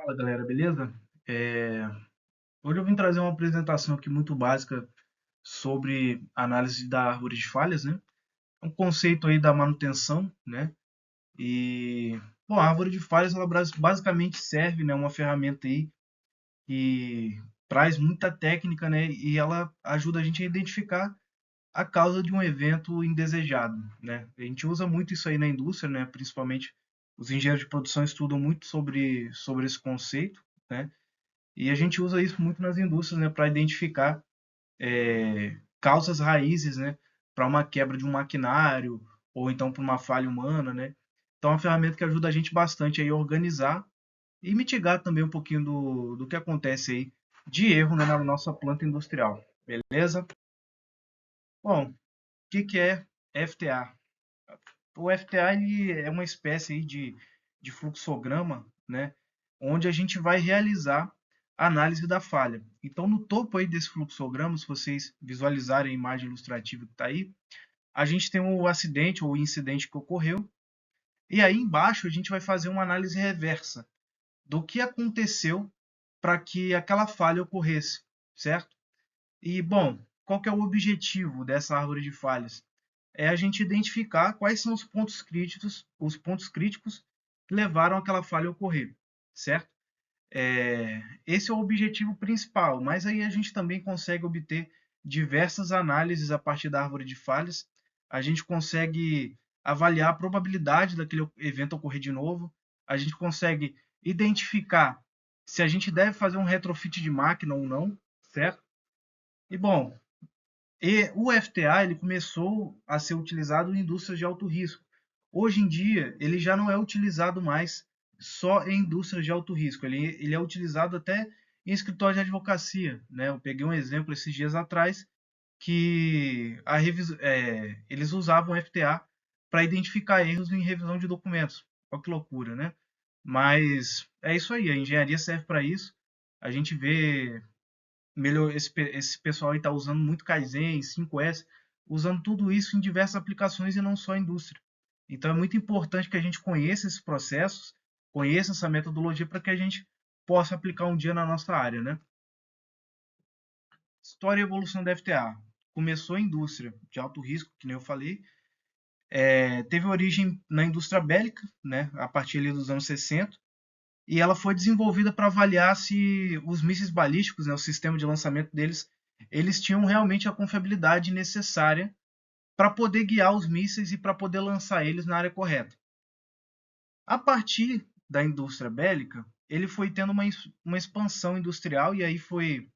Fala galera, beleza? É, Hoje eu vim trazer uma apresentação aqui muito básica sobre análise da árvore de falhas, né? É um conceito aí da manutenção, né? E, bom, a árvore de falhas, ela basicamente serve, né, uma ferramenta aí que traz muita técnica, né? E ela ajuda a gente a identificar a causa de um evento indesejado, né? A gente usa muito isso aí na indústria, né? Principalmente os engenheiros de produção estudam muito sobre esse conceito, né? E a gente usa isso muito nas indústrias, né, para identificar causas raízes, né, para uma quebra de um maquinário ou então para uma falha humana, né. Então é uma ferramenta que ajuda a gente bastante aí a organizar e mitigar também um pouquinho do que acontece aí de erro, né, na nossa planta industrial. Beleza? Bom, o que é FTA? O FTA ele é uma espécie aí de fluxograma, né, onde a gente vai realizar a análise da falha. Então, no topo aí desse fluxograma, se vocês visualizarem a imagem ilustrativa que está aí, a gente tem o acidente ou o incidente que ocorreu, e aí embaixo a gente vai fazer uma análise reversa do que aconteceu para que aquela falha ocorresse, certo? E, bom, qual que é o objetivo dessa árvore de falhas? É a gente identificar quais são os pontos críticos que levaram aquela falha a ocorrer, certo? Esse é o objetivo principal, mas aí a gente também consegue obter diversas análises a partir da árvore de falhas. A gente consegue avaliar a probabilidade daquele evento ocorrer de novo. A gente consegue identificar se a gente deve fazer um retrofit de máquina ou não, certo? E bom, o FTA ele começou a ser utilizado em indústrias de alto risco. Hoje em dia, ele já não é utilizado mais só em indústrias de alto risco. Ele é utilizado até em escritórios de advocacia, né? Eu peguei um exemplo esses dias atrás que eles usavam FTA para identificar erros em revisão de documentos. Olha que loucura, né? Mas é isso aí, a engenharia serve para isso. A gente vê esse pessoal aí está usando muito Kaizen, 5S, usando tudo isso em diversas aplicações e não só a indústria. Então é muito importante que a gente conheça esses processos, conheça essa metodologia para que a gente possa aplicar um dia na nossa área, né? História e evolução da FTA. Começou a indústria de alto risco, que nem eu falei, teve origem na indústria bélica, né, a partir ali dos anos 60, e ela foi desenvolvida para avaliar se os mísseis balísticos, né, o sistema de lançamento deles, eles tinham realmente a confiabilidade necessária para poder guiar os mísseis e para poder lançar eles na área correta. A partir da indústria bélica, ele foi tendo uma expansão industrial e aí foi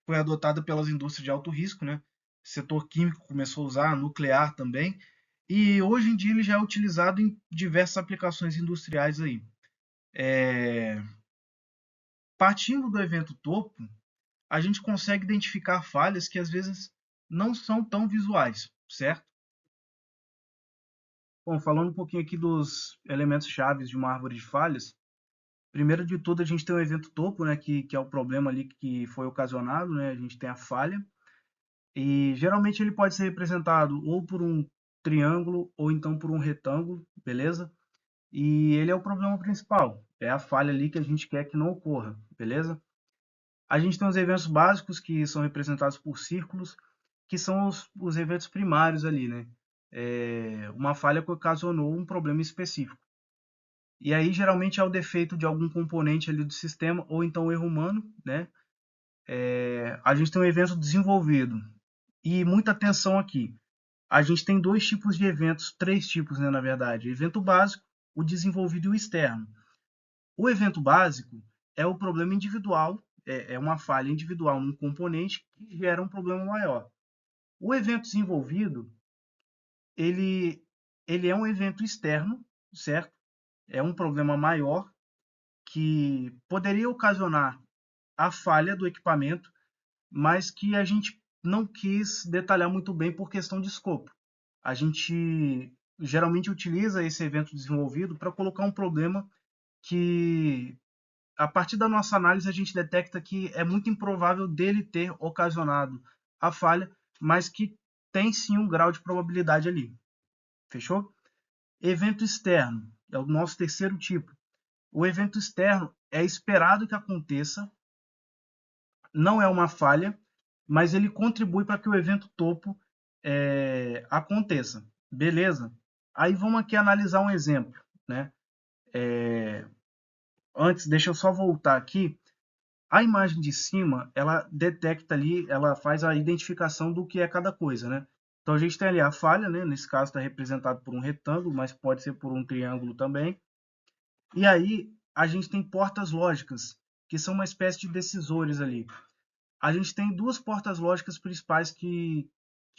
adotada pelas indústrias de alto risco, né? O setor químico começou a usar, nuclear também, e hoje em dia ele já é utilizado em diversas aplicações industriais aí. Partindo do evento topo, a gente consegue identificar falhas que às vezes não são tão visuais, certo? Bom, falando um pouquinho aqui dos elementos chaves de uma árvore de falhas, primeiro de tudo a gente tem o evento topo, né, que é o problema ali que foi ocasionado, né, a gente tem a falha, e geralmente ele pode ser representado ou por um triângulo ou então por um retângulo, beleza? E ele é o problema principal, é a falha ali que a gente quer que não ocorra, beleza? A gente tem os eventos básicos que são representados por círculos, que são os eventos primários ali, né? Uma falha que ocasionou um problema específico. E aí, geralmente, é o defeito de algum componente ali do sistema, ou então o erro humano, né? A gente tem um evento desenvolvido. E muita atenção aqui. A gente tem dois tipos de eventos, três tipos, né, na verdade. Evento básico, o desenvolvido e o externo. O evento básico é o problema individual, é uma falha individual num componente que gera um problema maior. O evento desenvolvido, ele, ele é um evento externo, certo? É um problema maior que poderia ocasionar a falha do equipamento, mas que a gente não quis detalhar muito bem por questão de escopo. A gente geralmente utiliza esse evento desenvolvido para colocar um problema que, a partir da nossa análise, a gente detecta que é muito improvável dele ter ocasionado a falha, mas que tem sim um grau de probabilidade ali. Fechou? Evento externo é o nosso terceiro tipo. O evento externo é esperado que aconteça, não é uma falha, mas ele contribui para que o evento topo aconteça. Beleza? Aí vamos aqui analisar um exemplo, né? Antes, deixa eu só voltar aqui. A imagem de cima, ela detecta ali, ela faz a identificação do que é cada coisa, né? Então a gente tem ali a falha, né? Nesse caso está representado por um retângulo, mas pode ser por um triângulo também. E aí a gente tem portas lógicas, que são uma espécie de decisores ali. A gente tem duas portas lógicas principais que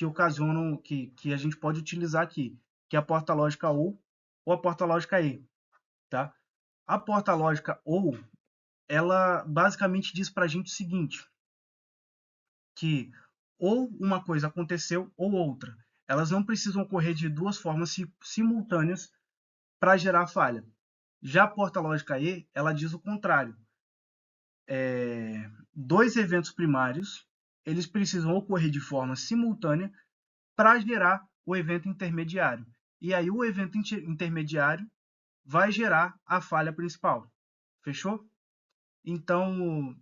ocasionam, que a gente pode utilizar aqui, que é a porta lógica ou a porta lógica E, tá? A porta lógica ou, ela basicamente diz para a gente o seguinte, que ou uma coisa aconteceu ou outra. Elas não precisam ocorrer de duas formas simultâneas para gerar falha. Já a porta lógica E, ela diz o contrário. Dois eventos primários, eles precisam ocorrer de forma simultânea para gerar o evento intermediário. E aí o evento intermediário vai gerar a falha principal. Fechou? Então,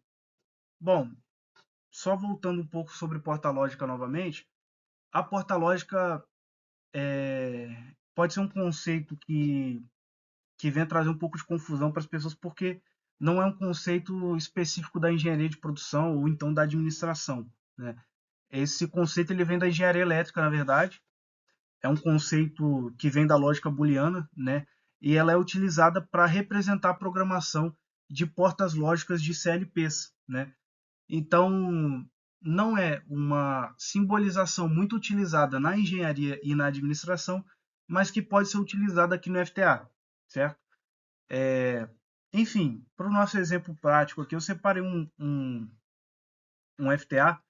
bom, só voltando um pouco sobre porta lógica novamente, a porta lógica pode ser um conceito que vem trazer um pouco de confusão para as pessoas, porque não é um conceito específico da engenharia de produção ou então da administração, né? Esse conceito ele vem da engenharia elétrica, na verdade. É um conceito que vem da lógica booleana, né? E ela é utilizada para representar a programação de portas lógicas de CLPs, né? Então, não é uma simbolização muito utilizada na engenharia e na administração, mas que pode ser utilizada aqui no FTA, certo? Enfim, para o nosso exemplo prático aqui, eu separei um FTA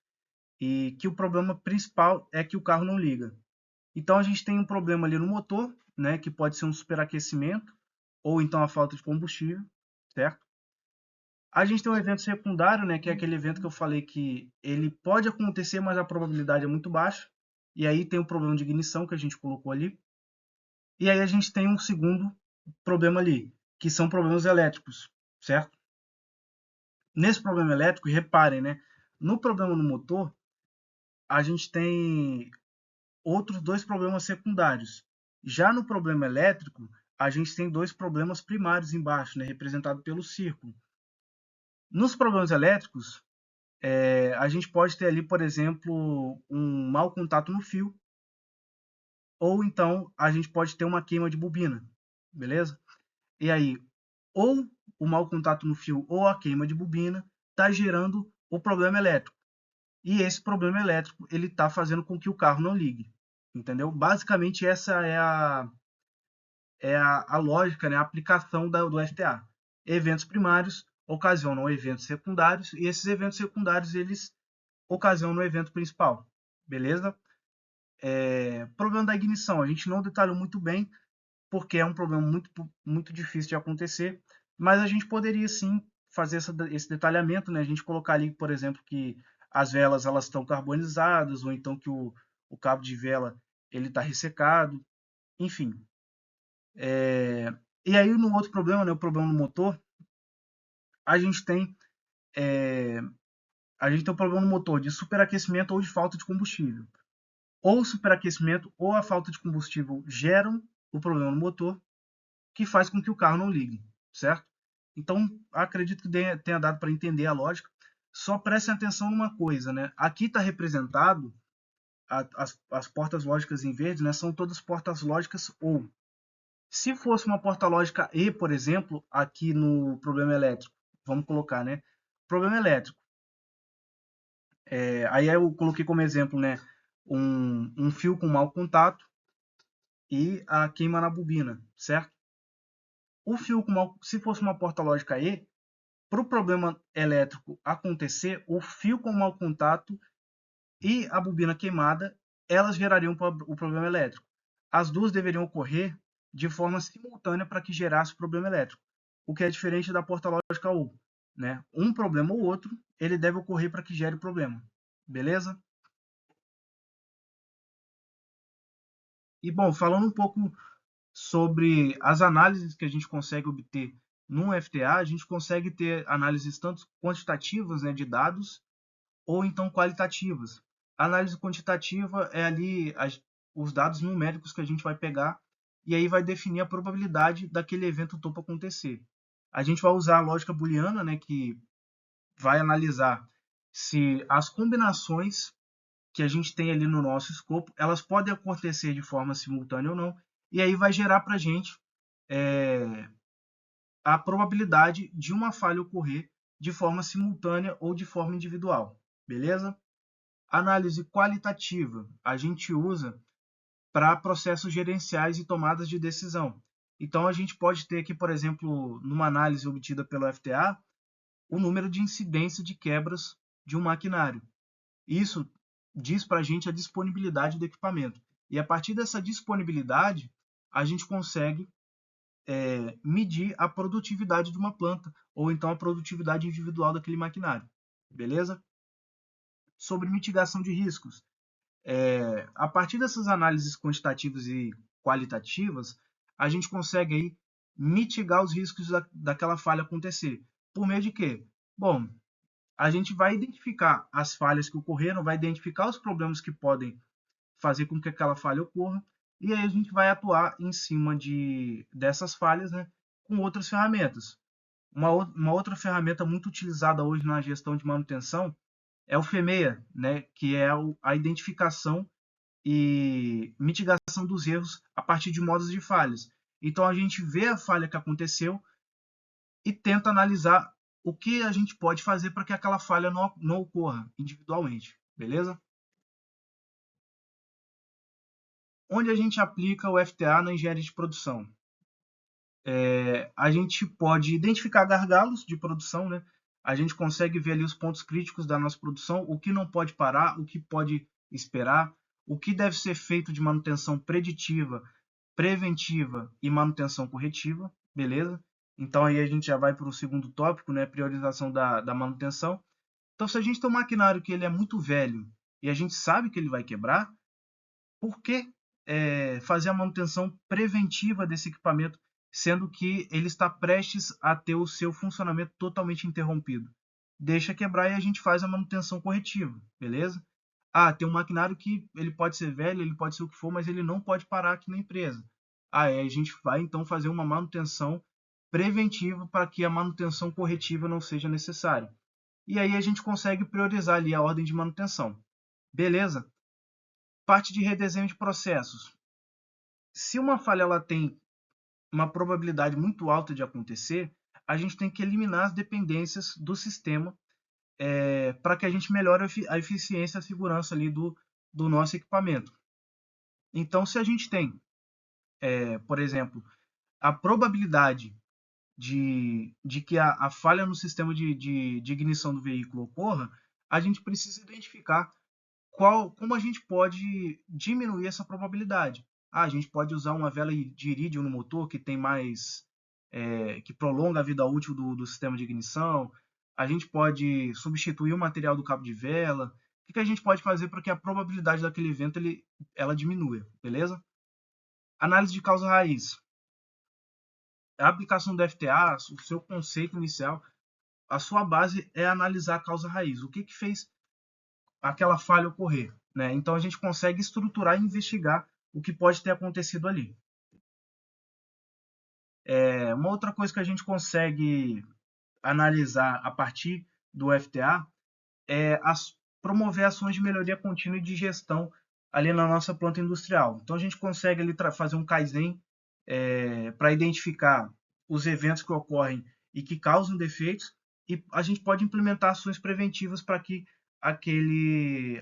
e que o problema principal é que o carro não liga. Então, a gente tem um problema ali no motor, né, que pode ser um superaquecimento ou então a falta de combustível, certo? A gente tem um evento secundário, né, que é aquele evento que eu falei que ele pode acontecer, mas a probabilidade é muito baixa. E aí tem o problema de ignição que a gente colocou ali. E aí a gente tem um segundo problema ali, que são problemas elétricos, certo? Nesse problema elétrico, reparem, né, no problema no motor, a gente tem outros dois problemas secundários. Já no problema elétrico, a gente tem dois problemas primários embaixo, né, representado pelo círculo. Nos problemas elétricos, a gente pode ter ali, por exemplo, um mau contato no fio, ou então a gente pode ter uma queima de bobina, beleza? E aí, ou o mau contato no fio ou a queima de bobina está gerando o problema elétrico. E esse problema elétrico ele está fazendo com que o carro não ligue, entendeu? Basicamente essa é a lógica, né, a aplicação do FTA. Eventos primários ocasionam eventos secundários e esses eventos secundários eles ocasionam o evento principal, beleza? Problema da ignição, a gente não detalhou muito bem, porque é um problema muito, muito difícil de acontecer, mas a gente poderia sim fazer esse detalhamento, né? A gente colocar ali, por exemplo, que as velas elas estão carbonizadas, ou então que o cabo de vela ele está ressecado, enfim. E aí no outro problema, né, o problema no motor, a gente tem a gente tem um problema no motor de superaquecimento ou de falta de combustível. Ou o superaquecimento ou a falta de combustível geram o problema no motor, que faz com que o carro não ligue, certo? Então, acredito que tenha dado para entender a lógica. Só prestem atenção numa coisa, né? Aqui está representado as portas lógicas em verde, né? São todas portas lógicas ou. Se fosse uma porta lógica E, por exemplo, aqui no problema elétrico, vamos colocar, né? Problema elétrico. Aí eu coloquei como exemplo, né? Um fio com mau contato e a queima na bobina, certo? O fio se fosse uma porta lógica E, para o problema elétrico acontecer, o fio com mau contato e a bobina queimada, elas gerariam o problema elétrico. As duas deveriam ocorrer de forma simultânea para que gerasse o problema elétrico, o que é diferente da porta lógica U, né? Um problema ou outro, ele deve ocorrer para que gere o problema, beleza? E bom, falando um pouco sobre as análises que a gente consegue obter num FTA, a gente consegue ter análises tanto quantitativas, né, de dados, ou então qualitativas. A análise quantitativa é ali os dados numéricos que a gente vai pegar e aí vai definir a probabilidade daquele evento topo acontecer. A gente vai usar a lógica booleana, né, que vai analisar se as combinações que a gente tem ali no nosso escopo, elas podem acontecer de forma simultânea ou não, e aí vai gerar para a gente a probabilidade de uma falha ocorrer de forma simultânea ou de forma individual, beleza? Análise qualitativa a gente usa para processos gerenciais e tomadas de decisão. Então, a gente pode ter aqui, por exemplo, numa análise obtida pelo FTA, o número de incidência de quebras de um maquinário. Isso diz para a gente a disponibilidade do equipamento. E a partir dessa disponibilidade, a gente consegue medir a produtividade de uma planta, ou então a produtividade individual daquele maquinário. Beleza? Sobre mitigação de riscos. A partir dessas análises quantitativas e qualitativas, a gente consegue aí mitigar os riscos daquela falha acontecer. Por meio de quê? Bom, a gente vai identificar as falhas que ocorreram, vai identificar os problemas que podem fazer com que aquela falha ocorra, e aí a gente vai atuar em cima dessas falhas, né, com outras ferramentas. Uma outra ferramenta muito utilizada hoje na gestão de manutenção é o FEMEA, né, que é a identificação e mitigação dos erros a partir de modos de falhas. Então a gente vê a falha que aconteceu e tenta analisar o que a gente pode fazer para que aquela falha não ocorra individualmente, beleza? Onde a gente aplica o FTA na engenharia de produção? A gente pode identificar gargalos de produção, né? A gente consegue ver ali os pontos críticos da nossa produção, o que não pode parar, o que pode esperar, o que deve ser feito de manutenção preditiva, preventiva e manutenção corretiva, beleza? Então aí a gente já vai para o segundo tópico, né? Priorização da manutenção. Então, se a gente tem um maquinário que ele é muito velho e a gente sabe que ele vai quebrar, por que fazer a manutenção preventiva desse equipamento, sendo que ele está prestes a ter o seu funcionamento totalmente interrompido? Deixa quebrar e a gente faz a manutenção corretiva, beleza? Tem um maquinário que ele pode ser velho, ele pode ser o que for, mas ele não pode parar aqui na empresa. A gente vai então fazer uma manutenção preventiva para que a manutenção corretiva não seja necessária. E aí a gente consegue priorizar ali a ordem de manutenção. Beleza? Parte de redesenho de processos. Se uma falha ela tem uma probabilidade muito alta de acontecer, a gente tem que eliminar as dependências do sistema para que a gente melhore a eficiência e a segurança ali do nosso equipamento. Então, se a gente tem, por exemplo, a probabilidade de que a falha no sistema de ignição do veículo ocorra, a gente precisa identificar como a gente pode diminuir essa probabilidade. A gente pode usar uma vela de irídio no motor que tem mais, que prolonga a vida útil do sistema de ignição. A gente pode substituir o material do cabo de vela. O que a gente pode fazer para que a probabilidade daquele evento ela diminua, beleza? Análise de causa raiz. A aplicação do FTA, o seu conceito inicial, a sua base é analisar a causa raiz. O que fez aquela falha ocorrer, né? Então a gente consegue estruturar e investigar o que pode ter acontecido ali. Uma outra coisa que a gente consegue analisar a partir do FTA é promover ações de melhoria contínua e de gestão ali na nossa planta industrial. Então a gente consegue ali fazer um Kaizen para identificar os eventos que ocorrem e que causam defeitos, e a gente pode implementar ações preventivas para que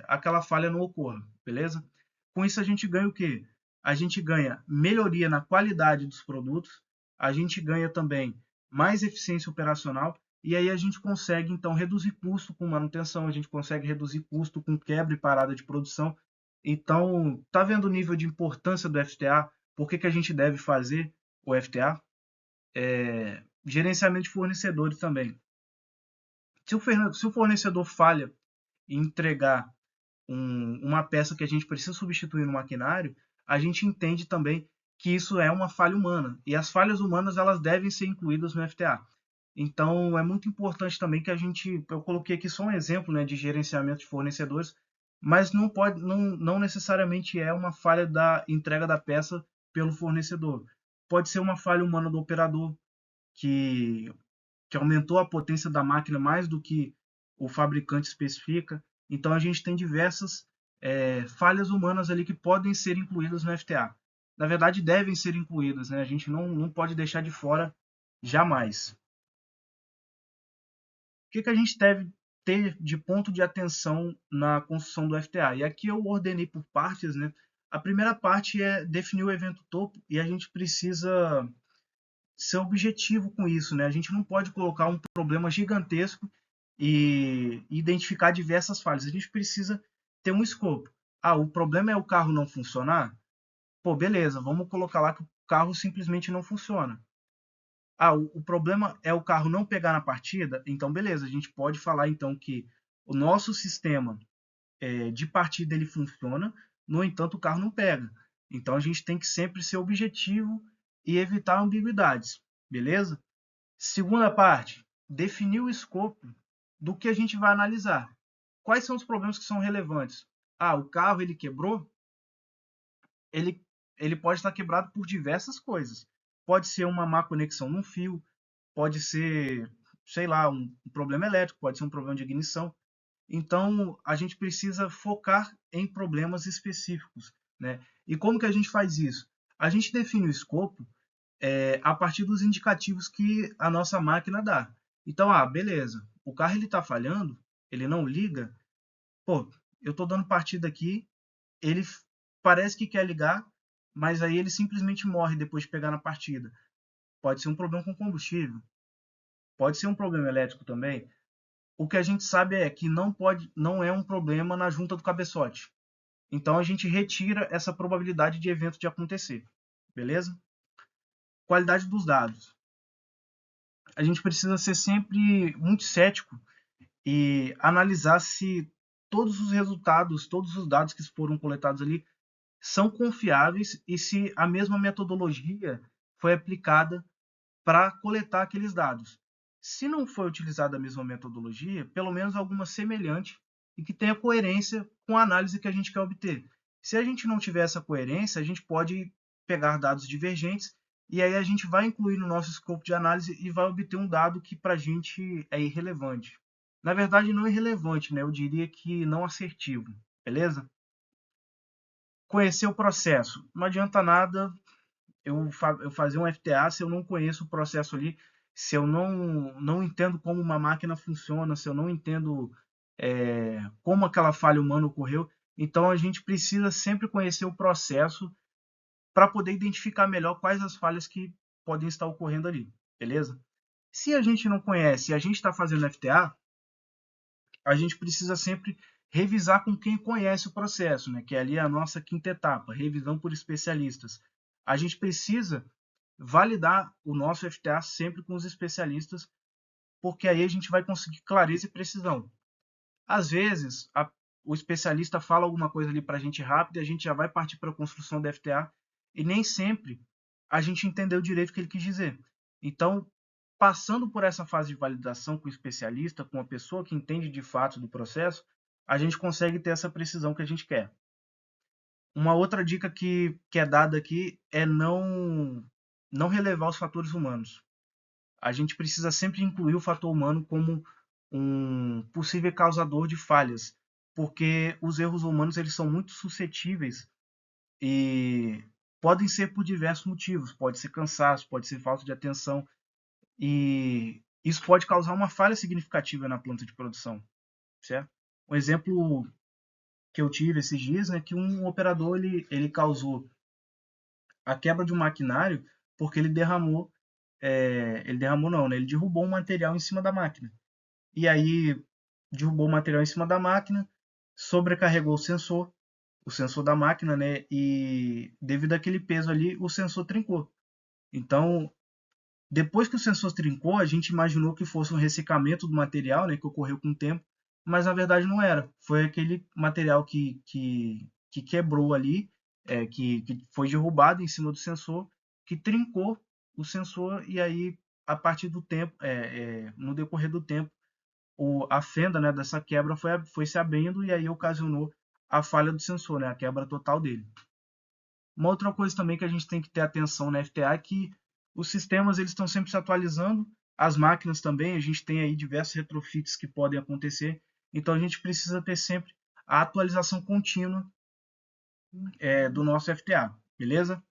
aquela falha não ocorra, beleza? Com isso a gente ganha o quê? A gente ganha melhoria na qualidade dos produtos, a gente ganha também mais eficiência operacional, e aí a gente consegue então reduzir custo com manutenção, a gente consegue reduzir custo com quebra e parada de produção. Então, tá vendo o nível de importância do FTA? Por que a gente deve fazer o FTA? Gerenciamento de fornecedores também. Se o fornecedor falha em entregar uma peça que a gente precisa substituir no maquinário, a gente entende também que isso é uma falha humana. E as falhas humanas elas devem ser incluídas no FTA. Então é muito importante também que eu coloquei aqui só um exemplo, né, de gerenciamento de fornecedores, mas não necessariamente é uma falha da entrega da peça pelo fornecedor. Pode ser uma falha humana do operador que que aumentou a potência da máquina mais do que o fabricante especifica. Então a gente tem diversas falhas humanas ali que podem ser incluídas no FTA. Na verdade, devem ser incluídas, né? A gente não pode deixar de fora jamais. Que a gente deve ter de ponto de atenção na construção do FTA? E aqui eu ordenei por partes, né? A primeira parte é definir o evento topo e a gente precisa ser objetivo com isso, né? A gente não pode colocar um problema gigantesco e identificar diversas falhas. A gente precisa ter um escopo. Ah, o problema é o carro não funcionar? Pô, beleza, vamos colocar lá que o carro simplesmente não funciona. Ah, o problema é o carro não pegar na partida? Então, beleza, a gente pode falar então que o nosso sistema de partida ele funciona, no entanto, o carro não pega. Então, a gente tem que sempre ser objetivo e evitar ambiguidades, beleza? Segunda parte, definir o escopo do que a gente vai analisar. Quais são os problemas que são relevantes? Ah, o carro ele quebrou? Ele, ele pode estar quebrado por diversas coisas. Pode ser uma má conexão num fio, pode ser, sei lá, um problema elétrico, pode ser um problema de ignição. Então, a gente precisa focar em problemas específicos, né? E como que a gente faz isso? A gente define o escopo a partir dos indicativos que a nossa máquina dá. Então, beleza, o carro ele está falhando, ele não liga, pô, eu estou dando partida aqui, ele parece que quer ligar, mas aí ele simplesmente morre depois de pegar na partida. Pode ser um problema com combustível, pode ser um problema elétrico também. O que a gente sabe é que não é um problema na junta do cabeçote. Então a gente retira essa probabilidade de evento de acontecer, beleza? Qualidade dos dados. A gente precisa ser sempre muito cético e analisar se todos os resultados, todos os dados que foram coletados ali são confiáveis e se a mesma metodologia foi aplicada para coletar aqueles dados. Se não foi utilizada a mesma metodologia, pelo menos alguma semelhante e que tenha coerência com a análise que a gente quer obter. Se a gente não tiver essa coerência, a gente pode pegar dados divergentes e aí a gente vai incluir no nosso escopo de análise e vai obter um dado que para a gente é irrelevante. Na verdade, não irrelevante, né? Eu diria que não assertivo, beleza? Conhecer o processo. Não adianta nada eu fazer um FTA se eu não conheço o processo ali, se eu não entendo como uma máquina funciona, se eu não entendo como aquela falha humana ocorreu. Então a gente precisa sempre conhecer o processo para poder identificar melhor quais as falhas que podem estar ocorrendo ali, beleza? Se a gente não conhece e a gente está fazendo FTA, a gente precisa sempre revisar com quem conhece o processo, né? Que é ali a nossa quinta etapa, revisão por especialistas. A gente precisa validar o nosso FTA sempre com os especialistas, porque aí a gente vai conseguir clareza e precisão. Às vezes, o especialista fala alguma coisa ali para a gente rápido e a gente já vai partir para a construção do FTA e nem sempre a gente entendeu direito o que ele quis dizer. Então, passando por essa fase de validação com o especialista, com a pessoa que entende de fato do processo, a gente consegue ter essa precisão que a gente quer. Uma outra dica que é dada aqui é não relevar os fatores humanos. A gente precisa sempre incluir o fator humano como um possível causador de falhas, porque os erros humanos eles são muito suscetíveis e podem ser por diversos motivos. Pode ser cansaço, pode ser falta de atenção e isso pode causar uma falha significativa na planta de produção, certo? Um exemplo que eu tive esses dias é que um operador ele causou a quebra de um maquinário porque ele derramou não, né? Ele derrubou um material em cima da máquina. E aí derrubou o material em cima da máquina, sobrecarregou o sensor da máquina, né? E devido àquele peso ali, o sensor trincou. Então, depois que o sensor trincou, a gente imaginou que fosse um ressecamento do material, né? Que ocorreu com o tempo, mas na verdade não era. Foi aquele material que quebrou ali que foi derrubado em cima do sensor, que trincou o sensor e aí a partir do tempo, no decorrer do tempo, a fenda, né, dessa quebra foi se abrindo e aí ocasionou a falha do sensor, né, a quebra total dele. Uma outra coisa também que a gente tem que ter atenção na FTA é que os sistemas eles estão sempre se atualizando, as máquinas também, a gente tem aí diversos retrofits que podem acontecer, então a gente precisa ter sempre a atualização contínua do nosso FTA, beleza?